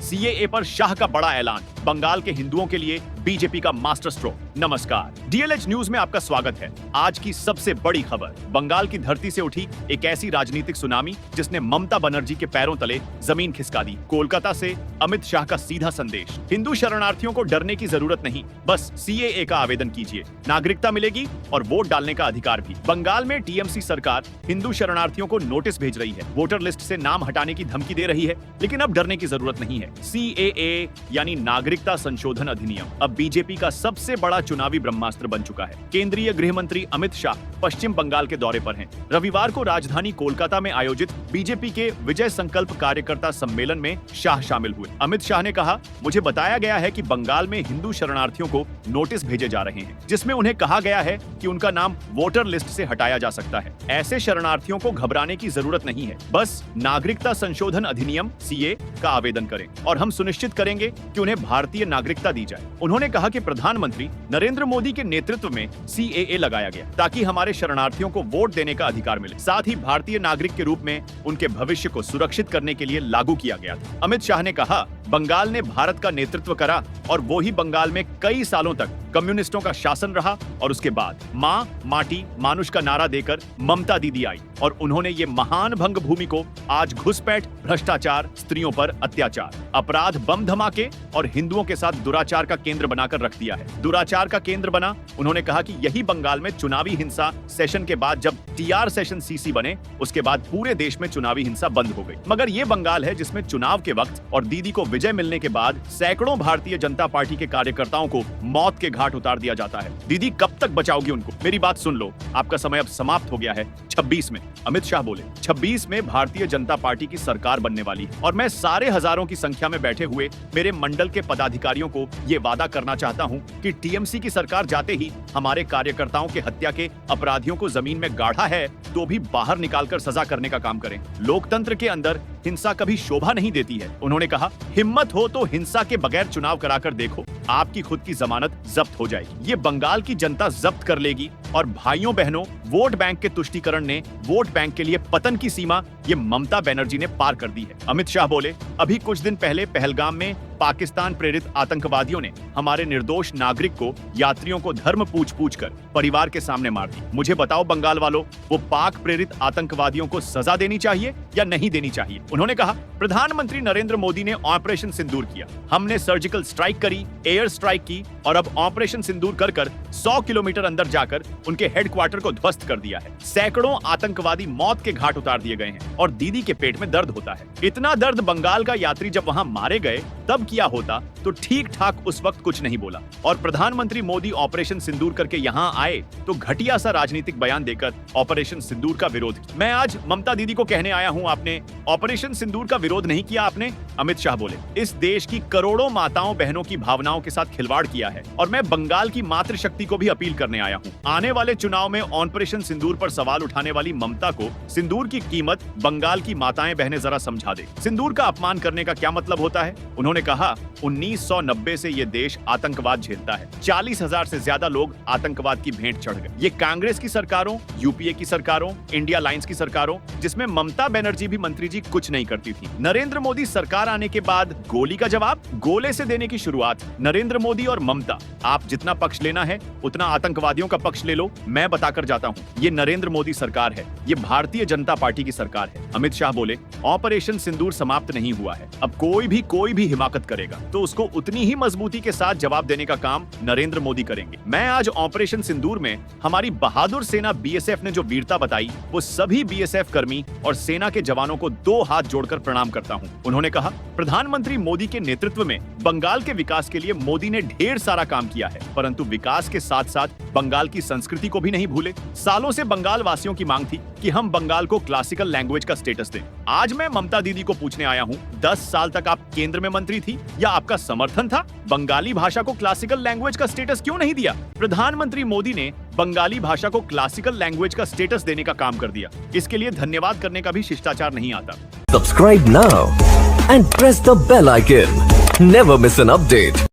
CAA पर शाह का बड़ा ऐलान, बंगाल के हिंदुओं के लिए बीजेपी का मास्टर स्ट्रोक। नमस्कार, डीएलएच न्यूज में आपका स्वागत है। आज की सबसे बड़ी खबर, बंगाल की धरती से उठी एक ऐसी राजनीतिक सुनामी जिसने ममता बनर्जी के पैरों तले जमीन खिसका दी। कोलकाता से अमित शाह का सीधा संदेश, हिंदू शरणार्थियों को डरने की जरूरत नहीं, बस सीएए का आवेदन कीजिए, नागरिकता मिलेगी और वोट डालने का अधिकार भी। बंगाल में टीएमसी सरकार हिंदू शरणार्थियों को नोटिस भेज रही है, वोटर लिस्ट से नाम हटाने की धमकी दे रही है, लेकिन अब डरने की जरूरत नहीं है। सीएए यानी नागरिकता संशोधन अधिनियम अब बीजेपी का सबसे बड़ा चुनावी ब्रह्मास्त्र बन चुका है। केंद्रीय गृह मंत्री अमित शाह पश्चिम बंगाल के दौरे पर हैं। रविवार को राजधानी कोलकाता में आयोजित बीजेपी के विजय संकल्प कार्यकर्ता सम्मेलन में शाह शामिल हुए। अमित शाह ने कहा, मुझे बताया गया है कि बंगाल में हिंदू शरणार्थियों को नोटिस भेजे जा रहे हैं, जिसमें उन्हें कहा गया है कि उनका नाम वोटर लिस्ट से हटाया जा सकता है। ऐसे शरणार्थियों को घबराने की जरूरत नहीं है, बस नागरिकता संशोधन अधिनियम सीए का आवेदन करें और हम सुनिश्चित करेंगे कि उन्हें भारतीय नागरिकता दी जाए। उन्होंने कहा कि प्रधानमंत्री नरेंद्र मोदी के नेतृत्व में सीएए लगाया गया ताकि हमारे शरणार्थियों को वोट देने का अधिकार मिले, साथ ही भारतीय नागरिक के रूप में उनके भविष्य को सुरक्षित करने के लिए लागू किया गया था। अमित शाह ने कहा, बंगाल ने भारत का नेतृत्व करा और वो ही बंगाल में कई सालों तक कम्युनिस्टों का शासन रहा और उसके बाद माँ माटी मानुष का नारा देकर ममता दीदी आई और उन्होंने ये महान भंग भूमि को आज घुसपैठ, भ्रष्टाचार, स्त्रियों पर अत्याचार, अपराध, बम धमाके और हिंदुओं के साथ दुराचार का केंद्र बनाकर रख दिया है। दुराचार का केंद्र बना। उन्होंने कहा कि यही बंगाल में चुनावी हिंसा सेशन के बाद जब टीआर सेशन सीसी बने, उसके बाद पूरे देश में चुनावी हिंसा बंद हो गई। मगर ये बंगाल है जिसमें चुनाव के वक्त और दीदी को विजय मिलने के बाद सैकड़ों भारतीय जनता पार्टी के कार्यकर्ताओं को मौत के घाट उतार दिया जाता है। दीदी कब तक बचाओगी उनको? मेरी बात सुन लो, आपका समय अब समाप्त हो गया है। 26 में अमित शाह बोले, 26 में भारतीय जनता पार्टी की सरकार बनने वाली है और मैं सारे हजारों की संख्या में बैठे हुए मेरे मंडल के पदाधिकारियों को ये वादा करना चाहता हूं कि टीएमसी की सरकार जाते ही हमारे कार्यकर्ताओं के हत्या के अपराधियों को जमीन में गाढ़ा है तो भी बाहर निकालकर सजा करने का काम करें। लोकतंत्र के अंदर हिंसा कभी शोभा नहीं देती है। उन्होंने कहा, हिम्मत हो तो हिंसा के बगैर चुनाव कराकर देखो, आपकी खुद की जमानत जब्त हो जाएगी। ये बंगाल की जनता जब्त कर लेगी और भाइयों बहनों, वोट बैंक के तुष्टीकरण ने वोट बैंक के लिए पतन की सीमा ये ममता बनर्जी ने पार कर दी है। अमित शाह बोले, अभी कुछ दिन पहले पहलगाम में पाकिस्तान प्रेरित आतंकवादियों ने हमारे निर्दोष नागरिक को, यात्रियों को धर्म पूछ कर परिवार के सामने मार दी। मुझे बताओ बंगाल वालों, वो पाक प्रेरित आतंकवादियों को सजा देनी चाहिए या नहीं देनी चाहिए? उन्होंने कहा, प्रधानमंत्री नरेंद्र मोदी ने ऑपरेशन सिंदूर किया, हमने सर्जिकल स्ट्राइक करी, एयर स्ट्राइक की और अब ऑपरेशन सिंदूर कर 100 किलोमीटर अंदर जाकर उनके हेडक्वार्टर को ध्वस्त कर दिया है। सैकड़ों आतंकवादी मौत के घाट उतार दिए गए हैं और दीदी के पेट में दर्द होता है। इतना दर्द बंगाल का यात्री जब वहां मारे गए तब किया होता तो ठीक ठाक उस वक्त कुछ नहीं बोला। और प्रधानमंत्री मोदी ऑपरेशन सिंदूर करके यहाँ आए तो घटिया सा राजनीतिक बयान देकर ऑपरेशन सिंदूर का विरोध किया। मैं आज ममता दीदी को कहने आया हूँ, आपने ऑपरेशन सिंदूर का विरोध नहीं किया आपने। अमित शाह बोले, इस देश की करोड़ों माताओं बहनों की भावनाओं के साथ खिलवाड़ किया है और मैं बंगाल की मातृशक्ति को भी अपील करने आया हूँ। आने वाले चुनाव में ऑपरेशन सिंदूर पर सवाल उठाने वाली ममता को सिंदूर की कीमत बंगाल की माताएं बहनें जरा समझा दे। सिंदूर का अपमान करने का क्या मतलब होता है? उन्होंने कहा, 1990 से ये देश आतंकवाद झेलता है, 40,000 से ज्यादा लोग आतंकवाद की भेंट चढ़ गए। ये कांग्रेस की सरकारों, यूपीए की सरकारों, इंडिया लाइंस की सरकारों, जिसमें ममता बनर्जी भी मंत्री जी कुछ नहीं करती थी। नरेंद्र मोदी सरकार आने के बाद गोली का जवाब गोले से देने की शुरुआत। नरेंद्र मोदी और ममता, आप जितना पक्ष लेना है उतना आतंकवादियों का पक्ष ले लो, मैं बताकर जाता हूँ, ये नरेंद्र मोदी सरकार है, ये भारतीय जनता पार्टी की सरकार है। अमित शाह बोले, ऑपरेशन सिंदूर समाप्त नहीं हुआ है, अब कोई भी हिमाकत करेगा तो उसको उतनी ही मजबूती के साथ जवाब देने का काम नरेंद्र मोदी करेंगे। मैं आज ऑपरेशन सिंदूर में हमारी बहादुर सेना बीएसएफ ने जो वीरता बताई, वो सभी बीएसएफ कर्मी और सेना के जवानों को 2 हाथ जोड़कर प्रणाम करता हूं। उन्होंने कहा, प्रधानमंत्री मोदी के नेतृत्व में बंगाल के विकास के लिए मोदी ने ढेर सारा काम किया है, परंतु विकास के साथ साथ बंगाल की संस्कृति को भी नहीं भूले। सालों से बंगाल वासियों की मांग थी कि हम बंगाल को क्लासिकल लैंग्वेज का स्टेटस दें। आज मैं ममता दीदी को पूछने आया हूं, 10 साल तक आप केंद्र में मंत्री थी या आपका समर्थन था? बंगाली भाषा को क्लासिकल लैंग्वेज का स्टेटस क्यों नहीं दिया? प्रधानमंत्री मोदी ने बंगाली भाषा को क्लासिकल लैंग्वेज का स्टेटस देने का काम कर दिया। इसके लिए धन्यवाद करने का भी शिष्टाचार नहीं आता। Subscribe now and press the bell icon. Never miss an update.